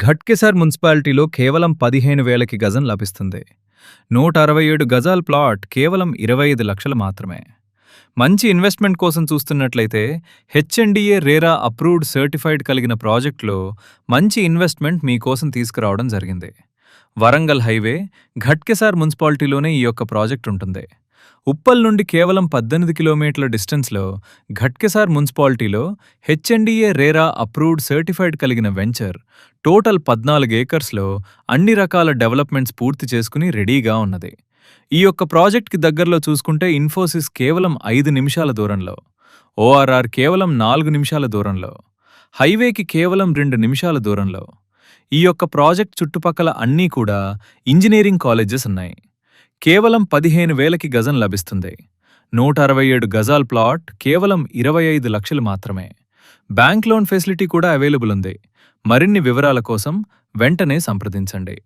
ఘట్కేసర్ మున్సిపాలిటీలో కేవలం 15,000కి గజం లభిస్తుంది. 167 గజాల ప్లాట్ కేవలం 25 లక్షలు మాత్రమే. మంచి ఇన్వెస్ట్మెంట్ కోసం చూస్తున్నట్లయితే హెచ్ఎండిఏ రేరా అప్రూవ్డ్ సర్టిఫైడ్ కలిగిన ప్రాజెక్టులో మంచి ఇన్వెస్ట్మెంట్ మీకోసం తీసుకురావడం జరిగింది. వరంగల్ హైవే ఘట్కేసర్ మున్సిపాలిటీలోనే ఈ యొక్క ప్రాజెక్ట్ ఉంటుంది. ఉప్పల్ నుండి కేవలం 18 కిలోమీటర్ల డిస్టెన్స్లో ఘట్కేసర్ మున్సిపాలిటీలో హెచ్ఎండిఏ రేరా అప్రూవ్డ్ సర్టిఫైడ్ కలిగిన వెంచర్ టోటల్ 14 ఏకర్స్లో అన్ని రకాల డెవలప్మెంట్స్ పూర్తి చేసుకుని రెడీగా ఉన్నది. ఈ యొక్క ప్రాజెక్ట్కి దగ్గరలో చూసుకుంటే ఇన్ఫోసిస్ కేవలం 5 నిమిషాల దూరంలో, ఓఆర్ఆర్ కేవలం 4 నిమిషాల దూరంలో, హైవేకి కేవలం 2 నిమిషాల దూరంలో. ఈ యొక్క ప్రాజెక్ట్ చుట్టుపక్కల అన్నీ కూడా ఇంజనీరింగ్ కాలేజెస్ ఉన్నాయి. కేవలం 15,000కి గజం లభిస్తుంది. 167 గజాల్ ప్లాట్ కేవలం 25 లక్షలు మాత్రమే. బ్యాంక్ లోన్ ఫెసిలిటీ కూడా అవైలబుల్ ఉంది. మరిన్ని వివరాల కోసం వెంటనే సంప్రదించండి.